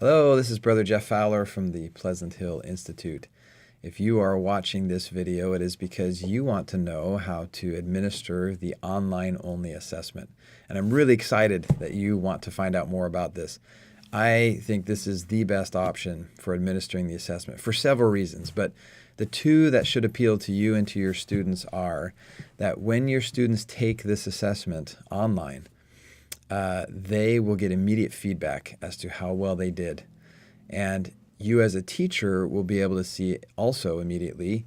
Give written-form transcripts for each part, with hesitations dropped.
Hello, this is Brother Jeff Fowler from the Pleasant Hill Institute. If you are watching this video, it is because you want to know how to administer the online-only assessment. And I'm really excited that you want to find out more about this. I think this is the best option for administering the assessment for several reasons, but the two that should appeal to you and to your students are that when your students take this assessment online, they will get immediate feedback as to how well they did. And you as a teacher will be able to see also immediately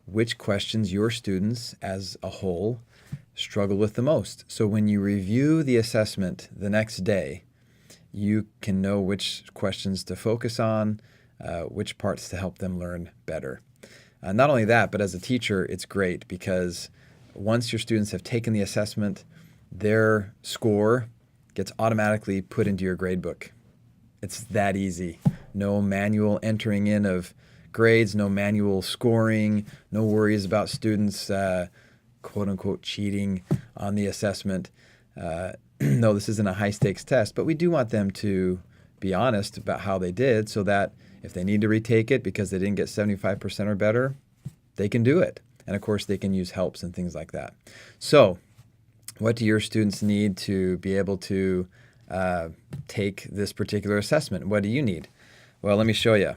which questions your students as a whole struggle with the most. So when you review the assessment the next day, you can know which questions to focus on, which parts to help them learn better. Not only that, but as a teacher, it's great because once your students have taken the assessment, their score gets automatically put into your grade book. It's that easy. No manual entering in of grades, no manual scoring, no worries about students quote unquote cheating on the assessment. No, this isn't a high stakes test, but we do want them to be honest about how they did so that if they need to retake it because they didn't get 75% or better, they can do it. And of course, they can use helps and things like that. So what do your students need to be able to take this particular assessment? What do you need? Well, let me show you.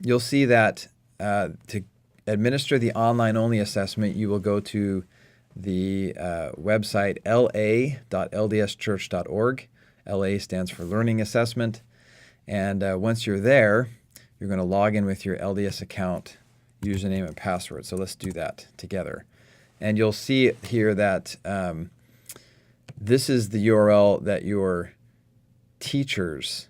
You'll see that to administer the online-only assessment, you will go to the website la.ldschurch.org. LA stands for Learning Assessment. And once you're there, you're going to log in with your LDS account, username, and password. So let's do that together. And you'll see here that this is the URL that your teachers,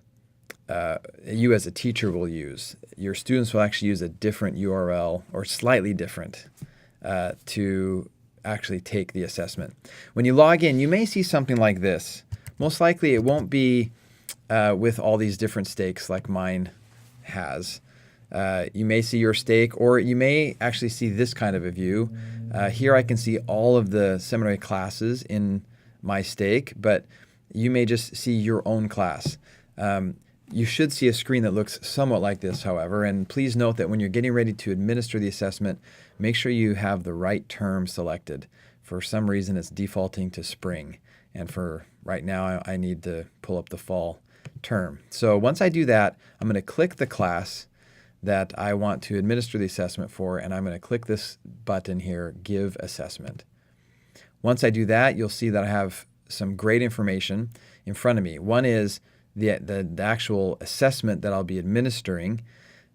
you as a teacher will use. Your students will actually use a different URL or slightly different to actually take the assessment. When you log in, you may see something like this. Most likely it won't be with all these different stakes like mine has. You may see your stake, or you may actually see this kind of a view. Here I can see all of the seminary classes in my stake, but you may just see your own class. You should see a screen that looks somewhat like this, however, and please note that when you're getting ready to administer the assessment, make sure you have the right term selected. For some reason, it's defaulting to spring, and for right now, I need to pull up the fall term. So once I do that, I'm going to click the class that I want to administer the assessment for, and I'm going to click this button here, Give Assessment. Once I do that, you'll see that I have some great information in front of me. One is the actual assessment that I'll be administering,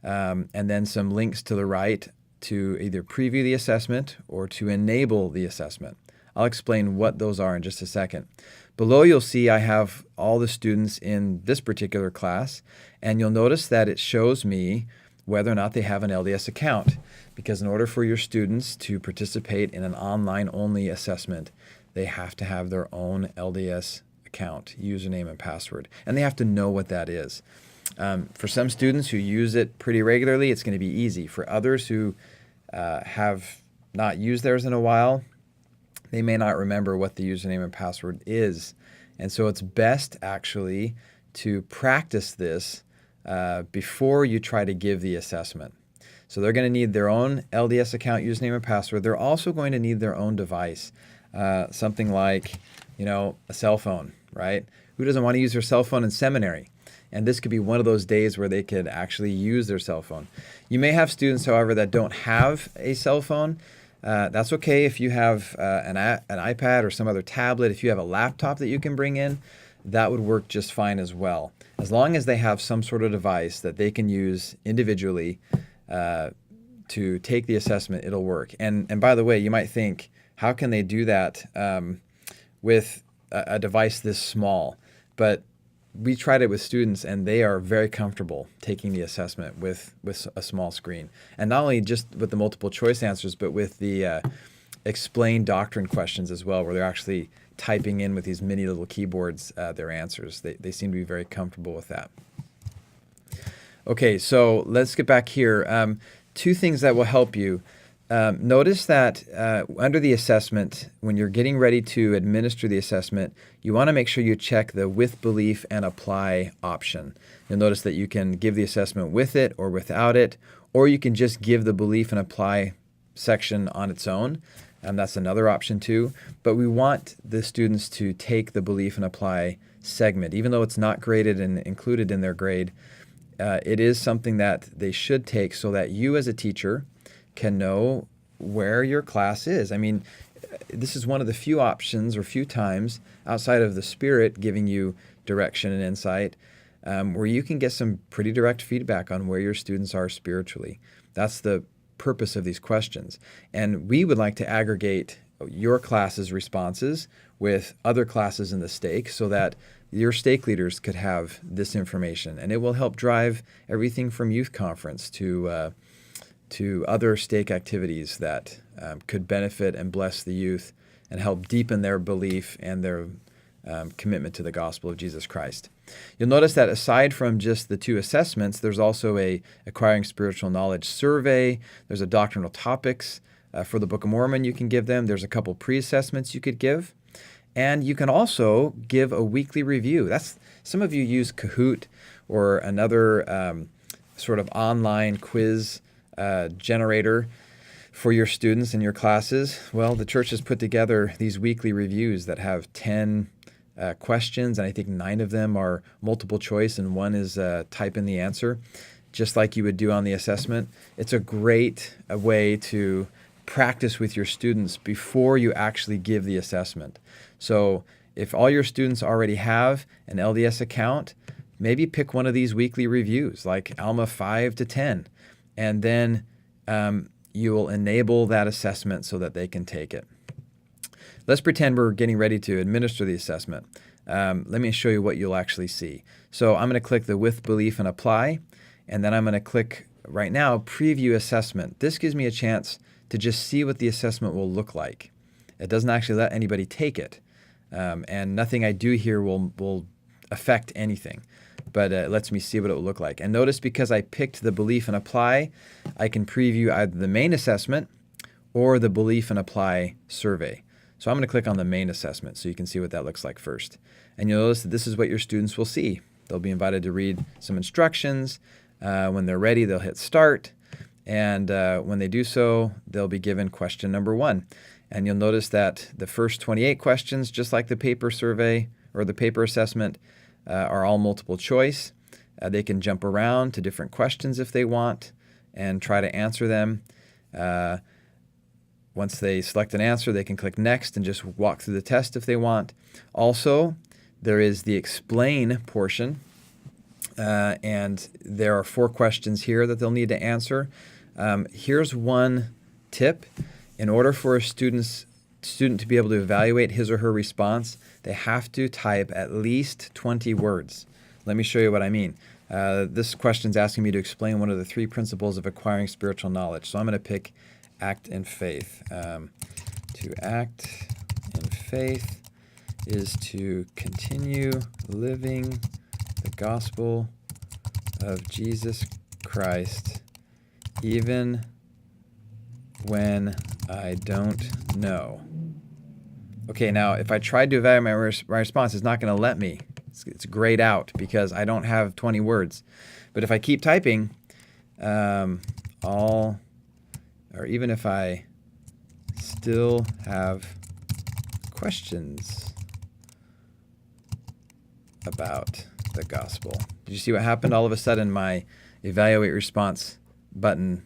and then some links to the right to either preview the assessment or to enable the assessment. I'll explain what those are in just a second. Below you'll see I have all the students in this particular class, and you'll notice that it shows me whether or not they have an LDS account, because in order for your students to participate in an online-only assessment, they have to have their own LDS account, username and password, and they have to know what that is. For some students who use it pretty regularly, it's going to be easy. For others who have not used theirs in a while, they may not remember what the username and password is. And so it's best actually to practice this before you try to give the assessment. So they're going to need their own LDS account, username and password. They're also going to need their own device, something like, a cell phone, right? Who doesn't want to use their cell phone in seminary? And this could be one of those days where they could actually use their cell phone. You may have students, however, that don't have a cell phone. That's okay if you have an iPad or some other tablet. If you have a laptop that you can bring in, that would work just fine as well. As long as they have some sort of device that they can use individually to take the assessment, it'll work. And by the way, you might think, how can they do that with a device this small? But we tried it with students, and they are very comfortable taking the assessment with a small screen. And not only just with the multiple choice answers, but with the explain doctrine questions as well, where they're actually typing in with these mini little keyboards their answers. They seem to be very comfortable with that. Okay, so let's get back here. Two things that will help you. Notice that under the assessment, when you're getting ready to administer the assessment, you want to make sure you check the with belief and apply option. You'll notice that you can give the assessment with it or without it, or you can just give the belief and apply section on its own. That's another option too. But we want the students to take the belief and apply segment. Even though it's not graded and included in their grade, it is something that they should take so that you as a teacher can know where your class is. I mean, this is one of the few options or few times outside of the Spirit giving you direction and insight where you can get some pretty direct feedback on where your students are spiritually. That's the purpose of these questions. And we would like to aggregate your class's responses with other classes in the stake so that your stake leaders could have this information. And it will help drive everything from youth conference to other stake activities that could benefit and bless the youth and help deepen their belief and their commitment to the gospel of Jesus Christ. You'll notice that aside from just the two assessments, there's also a acquiring spiritual knowledge survey. There's a doctrinal topics for the Book of Mormon you can give them. There's a couple pre-assessments you could give. And you can also give a weekly review. Some of you use Kahoot or another sort of online quiz generator for your students in your classes. Well, the church has put together these weekly reviews that have 10 questions, and I think 9 of them are multiple choice, and 1 is type in the answer, just like you would do on the assessment. It's a great way to practice with your students before you actually give the assessment. So if all your students already have an LDS account, maybe pick one of these weekly reviews, like Alma 5 to 10, and then you will enable that assessment so that they can take it. Let's pretend we're getting ready to administer the assessment. Let me show you what you'll actually see. So I'm going to click the with belief and apply, and then I'm going to click right now preview assessment. This gives me a chance to just see what the assessment will look like. It doesn't actually let anybody take it, and nothing I do here will affect anything, but it lets me see what it will look like. And notice because I picked the belief and apply, I can preview either the main assessment or the belief and apply survey. So I'm going to click on the main assessment so you can see what that looks like first. And you'll notice that this is what your students will see. They'll be invited to read some instructions. When they're ready, they'll hit start. And when they do so, they'll be given question number 1. And you'll notice that the first 28 questions, just like the paper survey or the paper assessment, are all multiple choice. They can jump around to different questions if they want and try to answer them. Once they select an answer, they can click next and just walk through the test if they want. Also, there is the explain portion, and there are 4 questions here that they'll need to answer. Here's one tip. In order for a student to be able to evaluate his or her response, they have to type at least 20 words. Let me show you what I mean. This question is asking me to explain one of the 3 principles of acquiring spiritual knowledge. So I'm going to pick act in faith. To act in faith is to continue living the gospel of Jesus Christ even when I don't know. Okay, now if I tried to evaluate my response, it's not going to let me. It's grayed out because I don't have 20 words. But if I keep typing, or even if I still have questions about the gospel. Did you see what happened? All of a sudden, my evaluate response button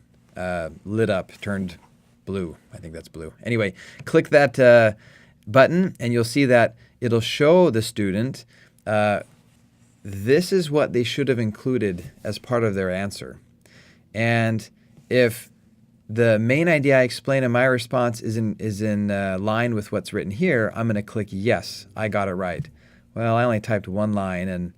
lit up, turned blue. I think that's blue. Anyway, click that button, and you'll see that it'll show the student this is what they should have included as part of their answer. And if the main idea I explain in my response is in line with what's written here, I'm going to click yes, I got it right. Well, I only typed 1 line, and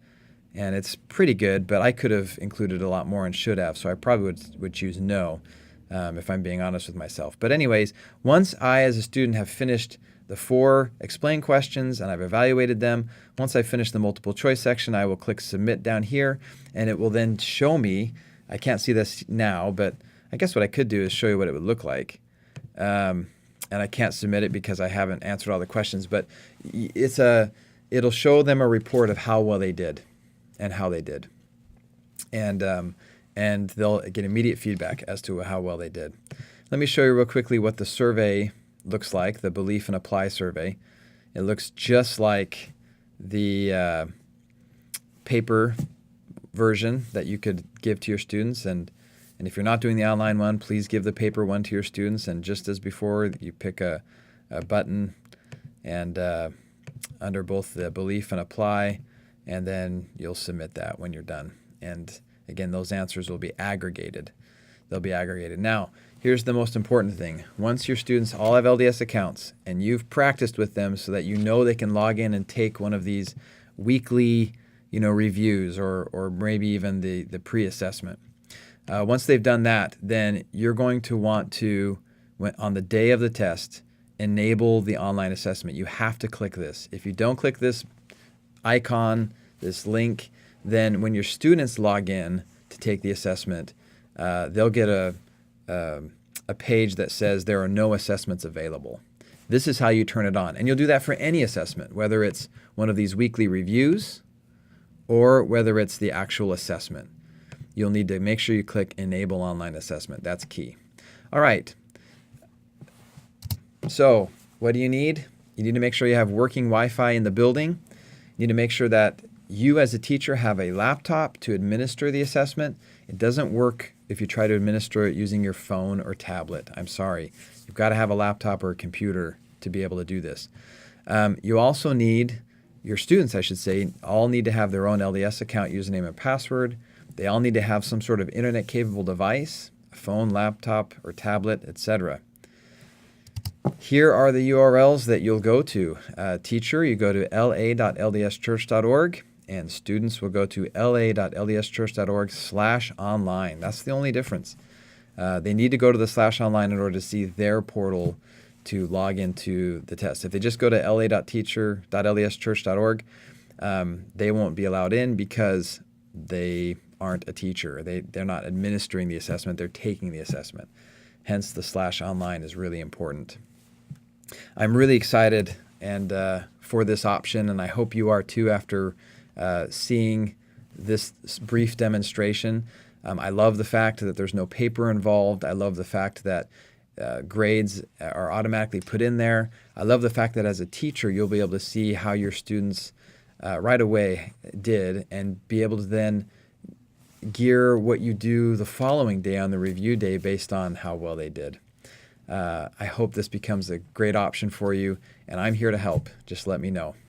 it's pretty good, but I could have included a lot more and should have, so I probably would choose no if I'm being honest with myself. But anyways, once I as a student have finished the 4 explain questions and I've evaluated them, once I finish the multiple choice section, I will click submit down here, and it will then show me, I can't see this now, but I guess what I could do is show you what it would look like. and I can't submit it because I haven't answered all the questions, but it'll show them a report of how well they did and how they did. And they'll get immediate feedback as to how well they did. Let me show you real quickly what the survey looks like, the Belief and Apply survey. It looks just like the paper version that you could give to your students. And if you're not doing the online one, please give the paper one to your students. And just as before, you pick a button and under both the Belief and Apply, and then you'll submit that when you're done. And again, those answers will be aggregated. They'll be aggregated. Now, here's the most important thing. Once your students all have LDS accounts and you've practiced with them so that you know they can log in and take one of these weekly, reviews or maybe even the pre-assessment. Once they've done that, then you're going to want to, on the day of the test, enable the online assessment. You have to click this. If you don't click this icon, this link, then when your students log in to take the assessment, they'll get a page that says there are no assessments available. This is how you turn it on. And you'll do that for any assessment, whether it's one of these weekly reviews or whether it's the actual assessment. You'll need to make sure you click Enable Online Assessment. That's key. All right. So what do you need? You need to make sure you have working Wi-Fi in the building. You need to make sure that you as a teacher have a laptop to administer the assessment. It doesn't work if you try to administer it using your phone or tablet. I'm sorry. You've got to have a laptop or a computer to be able to do this. You also need, your students, I should say, all need to have their own LDS account, username, and password. They all need to have some sort of internet-capable device, a phone, laptop, or tablet, etc. Here are the URLs that you'll go to. Teacher, you go to la.ldschurch.org. And students will go to la.ldschurch.org/online. That's the only difference. They need to go to the /online in order to see their portal to log into the test. If they just go to la.ldschurch.org, they won't be allowed in because they aren't a teacher. They're not administering the assessment. They're taking the assessment. Hence, the /online is really important. I'm really excited for this option, and I hope you are too after seeing this brief demonstration. I love the fact that there's no paper involved. I love the fact that grades are automatically put in there. I love the fact that as a teacher, you'll be able to see how your students right away did and be able to then gear what you do the following day on the review day based on how well they did. I hope this becomes a great option for you, and I'm here to help. Just let me know.